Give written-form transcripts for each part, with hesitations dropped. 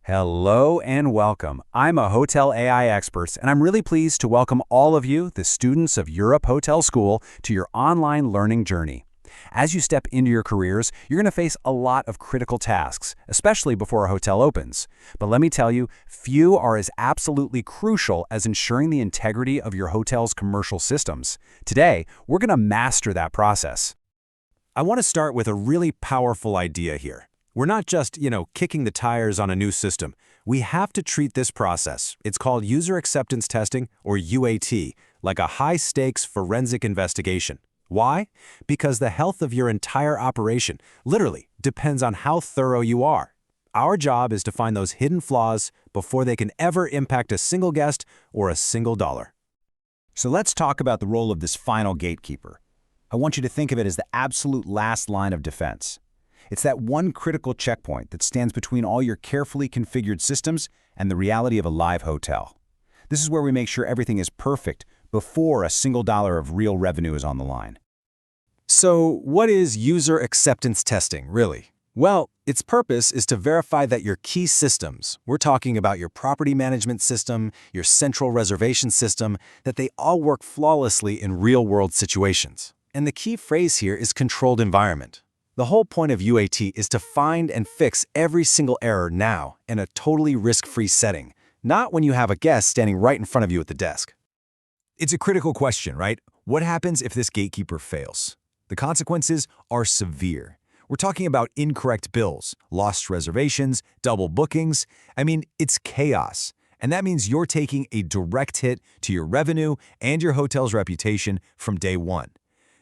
Hello and welcome. I'm a hotel AI expert, and I'm really pleased to welcome all of you, the students of Europe Hotel School, to your online learning journey. As you step into your careers, you're going to face a lot of critical tasks, especially before a hotel opens. But let me tell you, few are as absolutely crucial as ensuring the integrity of your hotel's commercial systems. Today, we're going to master that process. I want to start with a really powerful idea here. We're not just, kicking the tires on a new system. We have to treat this process, it's called user acceptance testing, or UAT, like a high-stakes forensic investigation. Why? Because the health of your entire operation, literally, depends on how thorough you are. Our job is to find those hidden flaws before they can ever impact a single guest or a single dollar. So let's talk about the role of this final gatekeeper. I want you to think of it as the absolute last line of defense. It's that one critical checkpoint that stands between all your carefully configured systems and the reality of a live hotel. This is where we make sure everything is perfect before a single dollar of real revenue is on the line. So, what is user acceptance testing, really? Well, its purpose is to verify that your key systems, we're talking about your property management system, your central reservation system, that they all work flawlessly in real-world situations. And the key phrase here is controlled environment. The whole point of UAT is to find and fix every single error now in a totally risk-free setting, not when you have a guest standing right in front of you at the desk. It's a critical question, right? What happens if this gatekeeper fails? The consequences are severe. We're talking about incorrect bills, lost reservations, double bookings. It's chaos. And that means you're taking a direct hit to your revenue and your hotel's reputation from day one.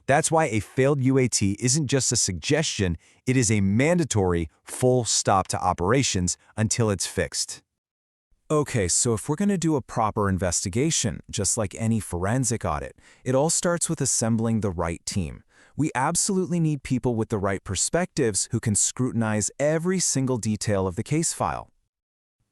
That's why a failed UAT isn't just a suggestion, it is a mandatory full stop to operations until it's fixed. Okay, so if we're going to do a proper investigation, just like any forensic audit, it all starts with assembling the right team. We absolutely need people with the right perspectives who can scrutinize every single detail of the case file.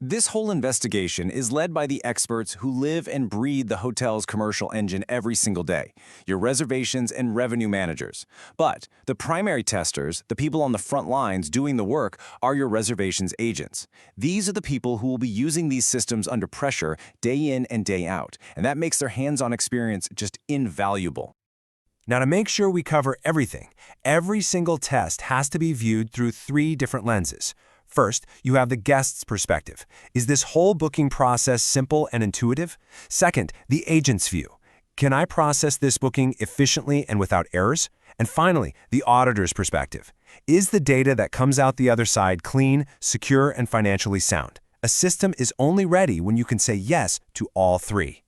This whole investigation is led by the experts who live and breathe the hotel's commercial engine every single day, your reservations and revenue managers. But the primary testers, the people on the front lines doing the work, are your reservations agents. These are the people who will be using these systems under pressure day in and day out, and that makes their hands-on experience just invaluable. Now, to make sure we cover everything, every single test has to be viewed through 3 different lenses. First, you have the guest's perspective. Is this whole booking process simple and intuitive? Second, the agent's view. Can I process this booking efficiently and without errors? And finally, the auditor's perspective. Is the data that comes out the other side clean, secure, and financially sound? A system is only ready when you can say yes to all 3.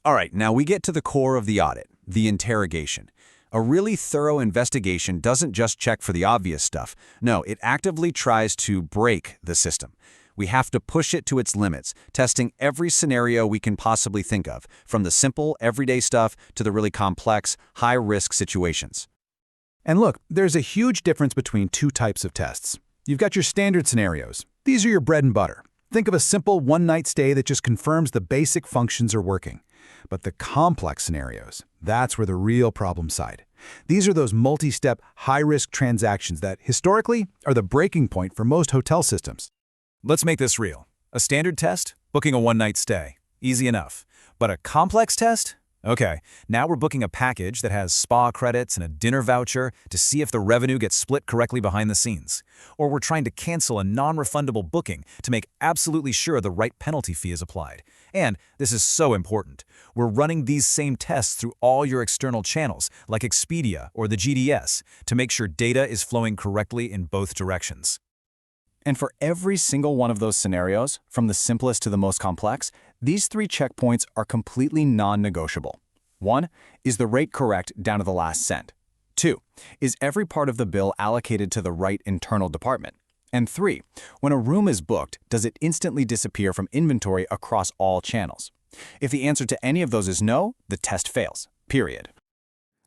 All right, now we get to the core of the audit, the interrogation. A really thorough investigation doesn't just check for the obvious stuff. No, it actively tries to break the system. We have to push it to its limits, testing every scenario we can possibly think of, from the simple, everyday stuff to the really complex, high-risk situations. And look, there's a huge difference between 2 types of tests. You've got your standard scenarios. These are your bread and butter. Think of a simple one-night stay that just confirms the basic functions are working. But the complex scenarios, that's where the real problems reside. These are those multi-step, high-risk transactions that, historically, are the breaking point for most hotel systems. Let's make this real. A standard test? Booking a one-night stay. Easy enough. But a complex test? Okay, now we're booking a package that has spa credits and a dinner voucher to see if the revenue gets split correctly behind the scenes. Or we're trying to cancel a non-refundable booking to make absolutely sure the right penalty fee is applied. And this is so important. We're running these same tests through all your external channels, like Expedia or the GDS, to make sure data is flowing correctly in both directions. And for every single one of those scenarios, from the simplest to the most complex, these 3 checkpoints are completely non-negotiable. 1. Is the rate correct down to the last cent? 2. Is every part of the bill allocated to the right internal department? And 3. When a room is booked, does it instantly disappear from inventory across all channels? If the answer to any of those is no, the test fails. Period.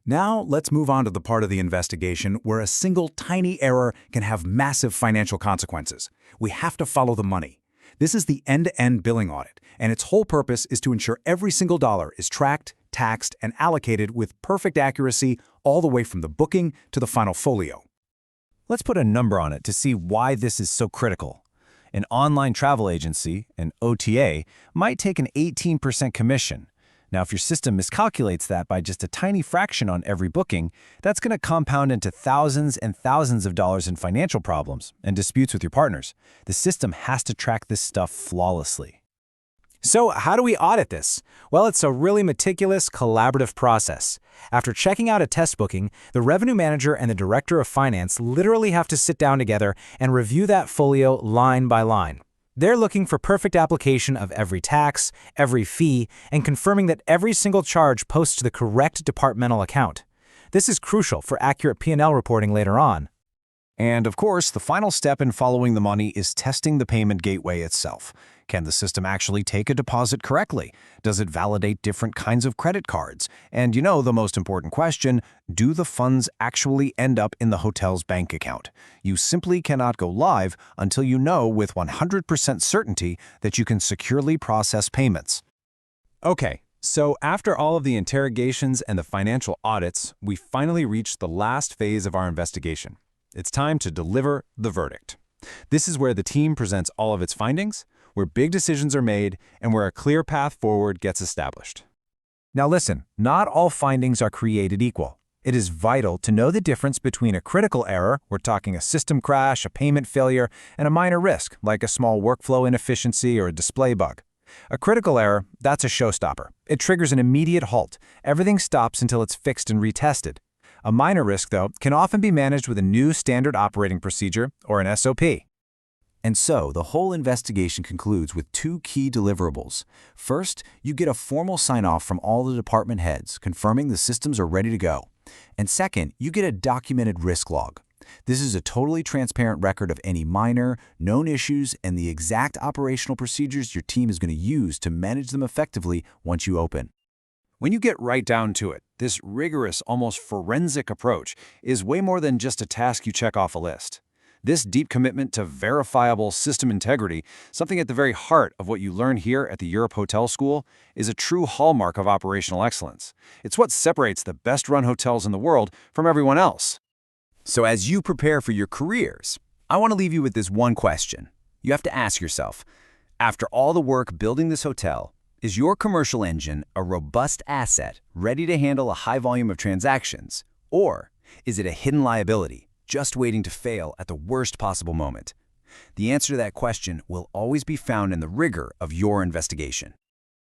Now, let's move on to the part of the investigation where a single tiny error can have massive financial consequences. We have to follow the money. This is the end-to-end billing audit, and its whole purpose is to ensure every single dollar is tracked, taxed, and allocated with perfect accuracy all the way from the booking to the final folio. Let's put a number on it to see why this is so critical. An online travel agency, an OTA, might take an 18% commission. Now, if your system miscalculates that by just a tiny fraction on every booking, that's going to compound into thousands and thousands of dollars in financial problems and disputes with your partners. The system has to track this stuff flawlessly. So how do we audit this? Well, it's a really meticulous, collaborative process. After checking out a test booking, the revenue manager and the director of finance literally have to sit down together and review that folio line by line. They're looking for perfect application of every tax, every fee, and confirming that every single charge posts to the correct departmental account. This is crucial for accurate P&L reporting later on. And of course, the final step in following the money is testing the payment gateway itself. Can the system actually take a deposit correctly? Does it validate different kinds of credit cards? And the most important question, do the funds actually end up in the hotel's bank account? You simply cannot go live until you know with 100% certainty that you can securely process payments. Okay, so after all of the interrogations and the financial audits, we finally reached the last phase of our investigation. It's time to deliver the verdict. This is where the team presents all of its findings, where big decisions are made, and where a clear path forward gets established. Now listen, not all findings are created equal. It is vital to know the difference between a critical error, we're talking a system crash, a payment failure, and a minor risk, like a small workflow inefficiency or a display bug. A critical error, that's a showstopper. It triggers an immediate halt. Everything stops until it's fixed and retested. A minor risk, though, can often be managed with a new standard operating procedure or an SOP. And so, the whole investigation concludes with two key deliverables. First, you get a formal sign-off from all the department heads, confirming the systems are ready to go. And second, you get a documented risk log. This is a totally transparent record of any minor, known issues and the exact operational procedures your team is going to use to manage them effectively once you open. When you get right down to it, this rigorous, almost forensic approach is way more than just a task you check off a list. This deep commitment to verifiable system integrity, something at the very heart of what you learn here at the Europe Hotel School, is a true hallmark of operational excellence. It's what separates the best-run hotels in the world from everyone else. So as you prepare for your careers, I want to leave you with this one question. You have to ask yourself, after all the work building this hotel, is your commercial engine a robust asset ready to handle a high volume of transactions? Or is it a hidden liability, just waiting to fail at the worst possible moment? The answer to that question will always be found in the rigor of your investigation.